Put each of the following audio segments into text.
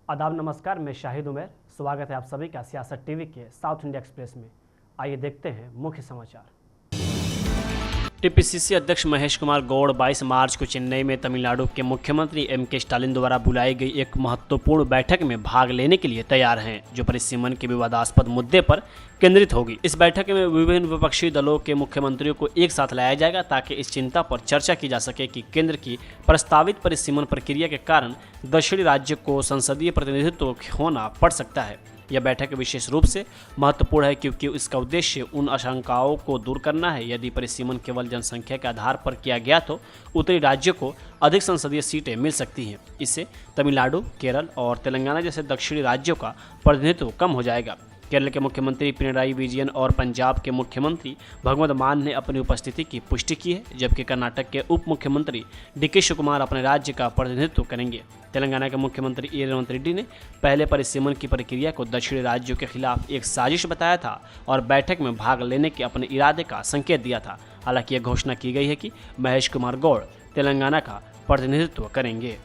आदाब नमस्कार, मैं शाहिद उमर। स्वागत है आप सभी का सियासत टीवी के साउथ इंडिया एक्सप्रेस में। आइए देखते हैं मुख्य समाचार। टीपीसीसी अध्यक्ष महेश कुमार गौड़ 22 मार्च को चेन्नई में तमिलनाडु के मुख्यमंत्री एम.के. स्टालिन द्वारा बुलाई गई एक महत्वपूर्ण बैठक में भाग लेने के लिए तैयार हैं, जो परिसीमन के विवादास्पद मुद्दे पर केंद्रित होगी। इस बैठक में विभिन्न विपक्षी दलों के मुख्यमंत्रियों को एक साथ लाया जाएगा ताकि इस चिंता पर चर्चा की जा सके कि केंद्र की प्रस्तावित परिसीमन प्रक्रिया के कारण दक्षिणी राज्य को संसदीय प्रतिनिधित्व होना पड़ सकता है। यह बैठक विशेष रूप से महत्वपूर्ण है क्योंकि इसका उद्देश्य उन आशंकाओं को दूर करना है। यदि परिसीमन केवल जनसंख्या के आधार पर किया गया तो उत्तरी राज्यों को अधिक संसदीय सीटें मिल सकती हैं। इससे तमिलनाडु, केरल और तेलंगाना जैसे दक्षिणी राज्यों का प्रतिनिधित्व कम हो जाएगा। केरल के मुख्यमंत्री पिनराई विजयन और पंजाब के मुख्यमंत्री भगवंत मान ने अपनी उपस्थिति की पुष्टि की है, जबकि कर्नाटक के उप मुख्यमंत्री डी.के. शिवकुमार अपने राज्य का प्रतिनिधित्व करेंगे। तेलंगाना के मुख्यमंत्री ए. रेवंत रेड्डी ने पहले परिसीमन की प्रक्रिया को दक्षिणी राज्यों के खिलाफ एक साजिश बताया था और बैठक में भाग लेने के अपने इरादे का संकेत दिया था। हालांकि यह घोषणा की गई है कि महेश कुमार गौड़ तेलंगाना का प्रतिनिधित्व करेंगे।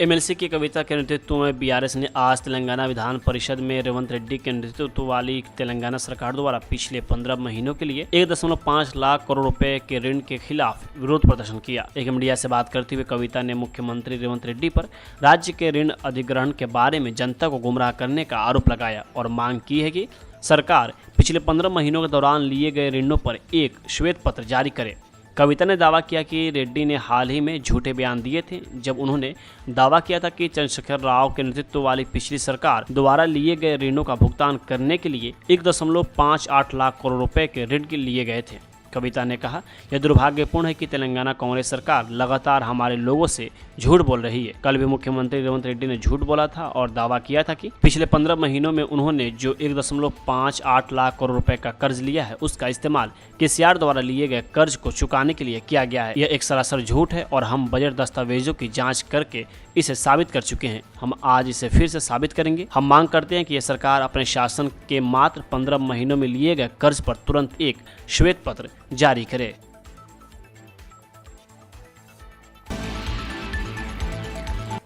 एमएलसी की कविता के नेतृत्व में बीआरएस ने आज तेलंगाना विधान परिषद में रेवंत रेड्डी के नेतृत्व वाली तेलंगाना सरकार द्वारा पिछले 15 महीनों के लिए 1.5 लाख करोड़ रुपए के ऋण के खिलाफ विरोध प्रदर्शन किया। एक मीडिया से बात करते हुए कविता ने मुख्यमंत्री रेवंत रेड्डी पर राज्य के ऋण अधिग्रहण के बारे में जनता को गुमराह करने का आरोप लगाया और मांग की है कि सरकार पिछले 15 महीनों के दौरान लिए गए ऋणों पर एक श्वेत पत्र जारी करे। कविता ने दावा किया कि रेड्डी ने हाल ही में झूठे बयान दिए थे जब उन्होंने दावा किया था कि चंद्रशेखर राव के नेतृत्व वाली पिछली सरकार द्वारा लिए गए ऋणों का भुगतान करने के लिए 1.58 लाख करोड़ रुपए के ऋण लिए गए थे। कविता ने कहा, यह दुर्भाग्यपूर्ण है कि तेलंगाना कांग्रेस सरकार लगातार हमारे लोगों से झूठ बोल रही है। कल भी मुख्यमंत्री रेवंत रेड्डी ने झूठ बोला था और दावा किया था कि पिछले 15 महीनों में उन्होंने जो 1.58 लाख करोड़ रुपए का कर्ज लिया है उसका इस्तेमाल केसीआर द्वारा लिए गए कर्ज को चुकाने के लिए किया गया है। यह एक सरासर झूठ है और हम बजट दस्तावेजों की जाँच करके इसे साबित कर चुके हैं। हम आज इसे फिर से साबित करेंगे। हम मांग करते हैं कि यह सरकार अपने शासन के मात्र 15 महीनों में लिए गए कर्ज पर तुरंत एक श्वेत पत्र जारी करे।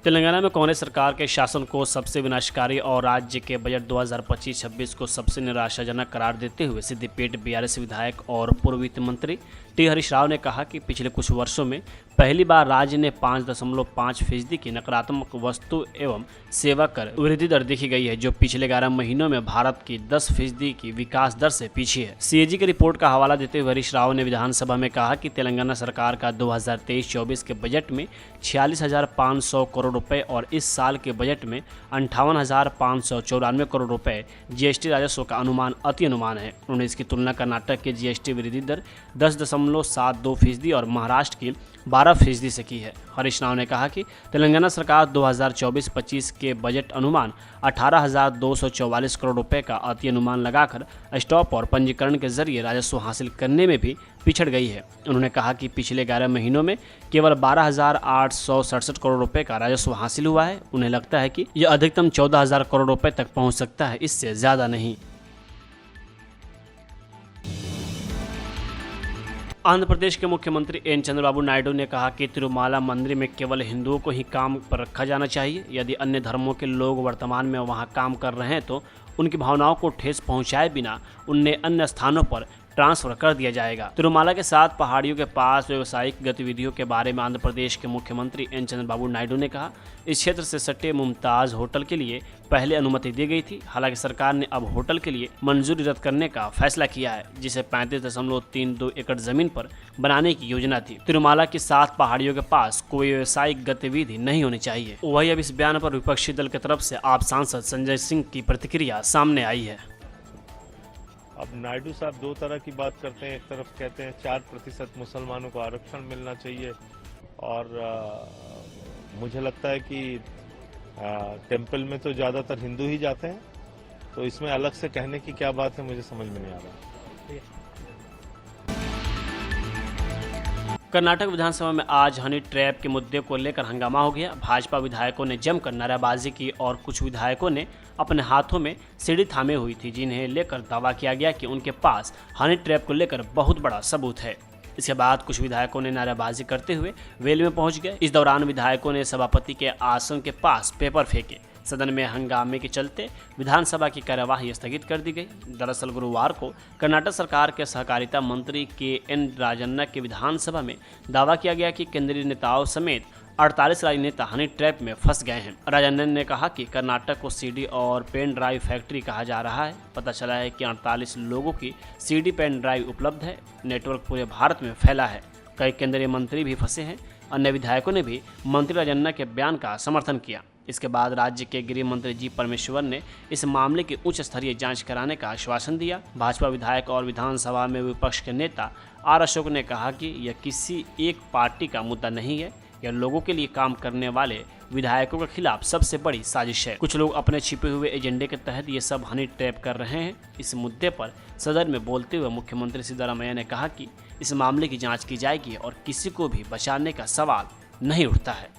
तेलंगाना में कांग्रेस सरकार के शासन को सबसे विनाशकारी और राज्य के बजट 2025-26 को सबसे निराशाजनक करार देते हुए सिद्दीपेट बीआरएस विधायक और पूर्व वित्त मंत्री टी हरीश राव ने कहा कि पिछले कुछ वर्षों में पहली बार राज्य ने 5.5% की नकारात्मक वस्तु एवं सेवा कर वृद्धि दर देखी गई है, जो पिछले 11 महीनों में भारत की 10% की विकास दर से पीछे है। सीएजी की रिपोर्ट का हवाला देते हुए हरीश राव ने विधानसभा में कहा कि तेलंगाना सरकार का 2023-24 के बजट में 46,500 करोड़ रुपए और इस साल के बजट में 58,594 करोड़ रुपए जीएसटी राजस्व का अनुमान अति अनुमान है। उन्होंने इसकी तुलना कर्नाटक के जीएसटी वृद्धि दर 10.72% और महाराष्ट्र की 12% से की है। हरीश राव ने कहा कि तेलंगाना सरकार 2024-25 के बजट अनुमान 18,244 करोड़ रुपए का अति अनुमान लगाकर स्टॉप और पंजीकरण के जरिए राजस्व हासिल करने में भी पिछड़ गई है। उन्होंने कहा कि पिछले 11 महीनों में केवल 12,867 करोड़ रुपए का राजस्व हासिल हुआ है। उन्हें लगता है कि यह अधिकतम 14,000 करोड़ रुपए तक पहुंच सकता है, इससे ज्यादा नहीं। आंध्र प्रदेश के मुख्यमंत्री एन चंद्रबाबू नायडू ने कहा कि तिरुमाला मंदिर में केवल हिंदुओं को ही काम पर रखा जाना चाहिए। यदि अन्य धर्मों के लोग वर्तमान में वहां काम कर रहे हैं तो उनकी भावनाओं को ठेस पहुंचाए बिना उन्हें अन्य स्थानों पर ट्रांसफर कर दिया जाएगा। तिरुमाला के 7 पहाड़ियों के पास व्यावसायिक गतिविधियों के बारे में आंध्र प्रदेश के मुख्यमंत्री एन चंद्रबाबू नायडू ने कहा, इस क्षेत्र से सटे मुमताज होटल के लिए पहले अनुमति दी गई थी। हालांकि सरकार ने अब होटल के लिए मंजूरी रद्द करने का फैसला किया है, जिसे 35.32 एकड़ जमीन पर बनाने की योजना थी। तिरुमाला की 7 पहाड़ियों के पास कोई व्यावसायिक गतिविधि नहीं होनी चाहिए। वही अब इस बयान पर विपक्षी दल की तरफ से आप सांसद संजय सिंह की प्रतिक्रिया सामने आई है। अब नायडू साहब 2 तरह की बात करते हैं। एक तरफ कहते हैं 4% मुसलमानों को आरक्षण मिलना चाहिए और मुझे लगता है कि टेम्पल में तो ज़्यादातर हिंदू ही जाते हैं, तो इसमें अलग से कहने की क्या बात है, मुझे समझ में नहीं आ रहा। कर्नाटक विधानसभा में आज हनी ट्रैप के मुद्दे को लेकर हंगामा हो गया। भाजपा विधायकों ने जमकर नारेबाजी की और कुछ विधायकों ने अपने हाथों में सीढ़ी थामे हुई थी, जिन्हें लेकर दावा किया गया कि उनके पास हनी ट्रैप को लेकर बहुत बड़ा सबूत है। इसके बाद कुछ विधायकों ने नारेबाजी करते हुए वेल में पहुंच गए। इस दौरान विधायकों ने सभापति के आसन के पास पेपर फेंके। सदन में हंगामे के चलते विधानसभा की कार्यवाही स्थगित कर दी गई। दरअसल गुरुवार को कर्नाटक सरकार के सहकारिता मंत्री के.एन. राजन्ना के विधानसभा में दावा किया गया कि केंद्रीय नेताओं समेत 48 राजनेता हनी ट्रैप में फंस गए हैं। राजन्ना ने कहा कि कर्नाटक को सीडी और पेन ड्राइव फैक्ट्री कहा जा रहा है। पता चला है कि 48 लोगों की सीडी पेन ड्राइव उपलब्ध है। नेटवर्क पूरे भारत में फैला है। कई केंद्रीय मंत्री भी फंसे हैं। अन्य विधायकों ने भी मंत्री राजन्ना के बयान का समर्थन किया। इसके बाद राज्य के गृह मंत्री जी परमेश्वर ने इस मामले की उच्च स्तरीय जांच कराने का आश्वासन दिया। भाजपा विधायक और विधानसभा में विपक्ष के नेता आर अशोक ने कहा कि यह किसी एक पार्टी का मुद्दा नहीं है, यह लोगों के लिए काम करने वाले विधायकों के खिलाफ सबसे बड़ी साजिश है। कुछ लोग अपने छिपे हुए एजेंडे के तहत ये सब हनी ट्रैप कर रहे हैं। इस मुद्दे पर सदन में बोलते हुए मुख्यमंत्री सिद्धारमैया ने कहा कि इस मामले की जांच की जाएगी और किसी को भी बचाने का सवाल नहीं उठता है।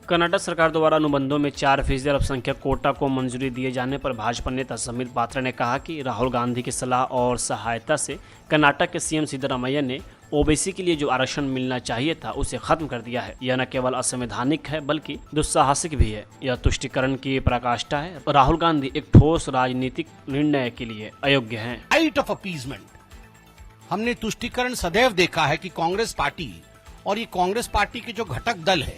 कर्नाटक सरकार द्वारा अनुबंधों में 4% अल्पसंख्यक कोटा को मंजूरी दिए जाने पर भाजपा नेता समित पात्रा ने कहा कि राहुल गांधी की सलाह और सहायता से कर्नाटक के सीएम सिद्धारमैया ने ओबीसी के लिए जो आरक्षण मिलना चाहिए था उसे खत्म कर दिया है। यह न केवल असंवैधानिक है बल्कि दुस्साहसिक भी है। यह तुष्टीकरण की पराकाष्ठा है। राहुल गांधी एक ठोस राजनीतिक निर्णय के लिए अयोग्य हैं। Right of appeasement. हमने तुष्टीकरण सदैव देखा है कि कांग्रेस पार्टी और ये कांग्रेस पार्टी के जो घटक दल है,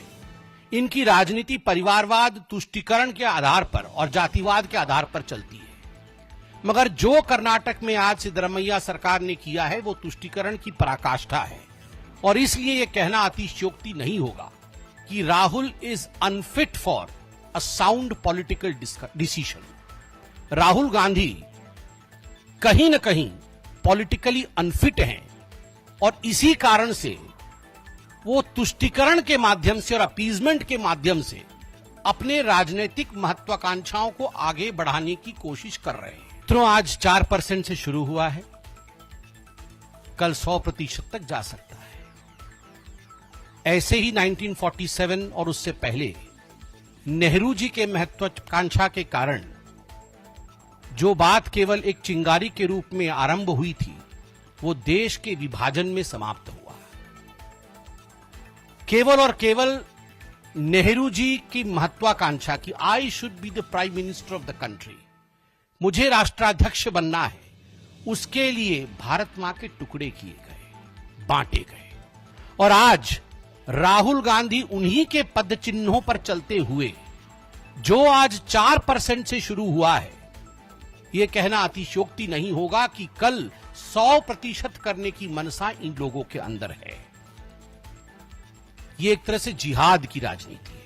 इनकी राजनीति परिवारवाद, तुष्टीकरण के आधार पर और जातिवाद के आधार पर चलती है। मगर जो कर्नाटक में आज सिद्धरमैया सरकार ने किया है वो तुष्टीकरण की पराकाष्ठा है और इसलिए यह कहना अतिशयोक्ति नहीं होगा कि Rahul is unfit for a sound political decision. Rahul Gandhi कहीं न कहीं पॉलिटिकली अनफिट हैं और इसी कारण से वो तुष्टीकरण के माध्यम से और अपीजमेंट के माध्यम से अपने राजनीतिक महत्वाकांक्षाओं को आगे बढ़ाने की कोशिश कर रहे हैं। तो आज 4% से शुरू हुआ है, कल 100% तक जा सकता है। ऐसे ही 1947 और उससे पहले नेहरू जी के महत्वाकांक्षा के कारण जो बात केवल एक चिंगारी के रूप में आरंभ हुई थी वो देश के विभाजन में समाप्त हुआ। केवल और केवल नेहरू जी की महत्वाकांक्षा की I should be the prime minister of the country, मुझे राष्ट्राध्यक्ष बनना है, उसके लिए भारत मां के टुकड़े किए गए, बांटे गए। और आज राहुल गांधी उन्हीं के पद चिन्हों पर चलते हुए जो आज 4% से शुरू हुआ है, यह कहना अतिशयोक्ति नहीं होगा कि कल 100% करने की मनसा इन लोगों के अंदर है। ये एक तरह से जिहाद की राजनीति है।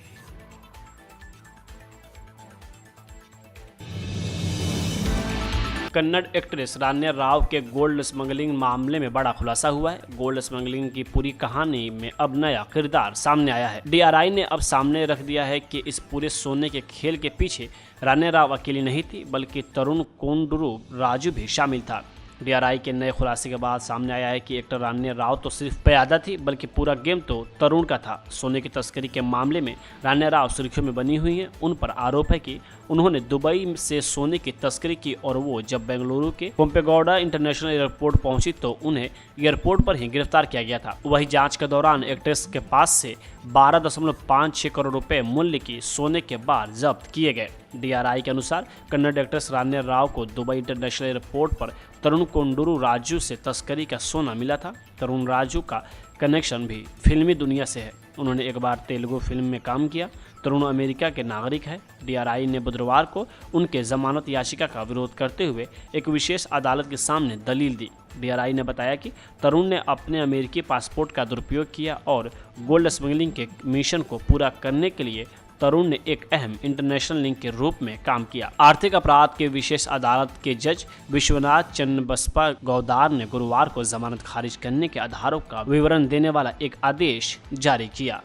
कन्नड़ एक्ट्रेस रान्या राव के गोल्ड स्मगलिंग मामले में बड़ा खुलासा हुआ है। गोल्ड स्मगलिंग की पूरी कहानी में अब नया किरदार सामने आया है। डीआरआई ने अब सामने रख दिया है कि इस पूरे सोने के खेल के पीछे रान्या राव अकेली नहीं थी बल्कि तरुण कोंडरू राजू भी शामिल था। डीआरआई के नए खुलासे के बाद सामने आया है कि एक्टर रान्या राव तो सिर्फ प्यादा थी बल्कि पूरा गेम तो तरुण का था। सोने की तस्करी के मामले में रान्या राव सुर्खियों में बनी हुई हैं। उन पर आरोप है कि उन्होंने दुबई से सोने की तस्करी की और वो जब बेंगलुरु के केम्पेगौड़ा इंटरनेशनल एयरपोर्ट पहुंची तो उन्हें एयरपोर्ट पर ही गिरफ्तार किया गया था। वही जांच के दौरान एक्ट्रेस के पास से 12.56 करोड़ रुपए मूल्य की सोने के बार जब्त किए गए। डीआरआई के अनुसार कन्नड़ एक्ट्रेस रान्या राव को दुबई इंटरनेशनल एयरपोर्ट पर तरुण कोंडरू राजू से तस्करी का सोना मिला था। तरुण राजू का कनेक्शन भी फिल्मी दुनिया से है। उन्होंने एक बार तेलुगु फिल्म में काम किया। तरुण अमेरिका के नागरिक है। डीआरआई ने बुधवार को उनके जमानत याचिका का विरोध करते हुए एक विशेष अदालत के सामने दलील दी। डीआरआई ने बताया कि तरुण ने अपने अमेरिकी पासपोर्ट का दुरुपयोग किया और गोल्ड स्मगलिंग के मिशन को पूरा करने के लिए तरुण ने एक अहम इंटरनेशनल लिंक के रूप में काम किया। आर्थिक अपराध के विशेष अदालत के जज विश्वनाथ चन्नबसप्पा गौदार ने गुरुवार को जमानत खारिज करने के आधारों का विवरण देने वाला एक आदेश जारी किया।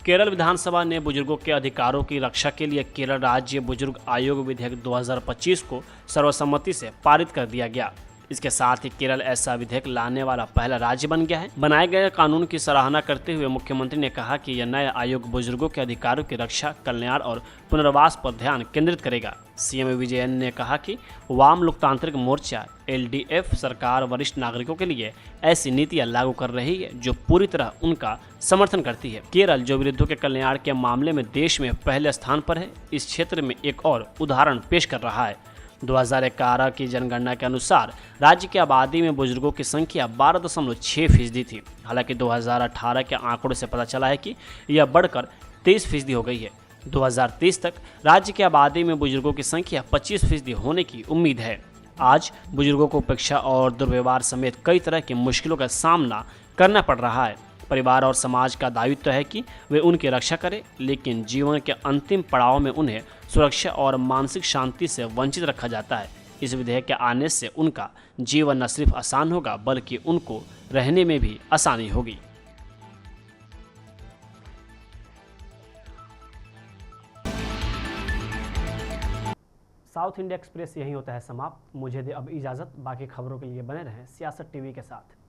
केरल विधानसभा ने बुजुर्गों के अधिकारों की रक्षा के लिए केरल राज्य बुजुर्ग आयोग विधेयक 2025 को सर्वसम्मति से पारित कर दिया गया। इसके साथ ही केरल ऐसा विधेयक लाने वाला पहला राज्य बन गया है। बनाए गए कानून की सराहना करते हुए मुख्यमंत्री ने कहा कि यह नया आयोग बुजुर्गों के अधिकारों की रक्षा, कल्याण और पुनर्वास पर ध्यान केंद्रित करेगा। सीएम विजयन ने कहा कि वाम लोकतांत्रिक मोर्चा LDF सरकार वरिष्ठ नागरिकों के लिए ऐसी नीतियां लागू कर रही है जो पूरी तरह उनका समर्थन करती है। केरल जो वृद्धों के कल्याण के मामले में देश में पहले स्थान पर है, इस क्षेत्र में एक और उदाहरण पेश कर रहा है। 2011 की जनगणना के अनुसार राज्य की आबादी में बुजुर्गों की संख्या 12.6% थी। हालांकि 2018 के आंकड़ों से पता चला है कि यह बढ़कर 23% हो गई है। 2030 तक राज्य की आबादी में बुजुर्गों की संख्या 25% होने की उम्मीद है। आज बुजुर्गों को उपेक्षा और दुर्व्यवहार समेत कई तरह की मुश्किलों का सामना करना पड़ रहा है। परिवार और समाज का दायित्व है कि वे उनकी रक्षा करें, लेकिन जीवन के अंतिम पड़ाव में उन्हें सुरक्षा और मानसिक शांति से वंचित रखा जाता है। इस विधेयक के आने से उनका जीवन न सिर्फ आसान होगा बल्कि उनको रहने में भी आसानी होगी। साउथ इंडिया एक्सप्रेस यहीं होता है समाप्त। मुझे दे अब इजाज़त। बाकी खबरों के लिए बने रहें सियासत टीवी के साथ।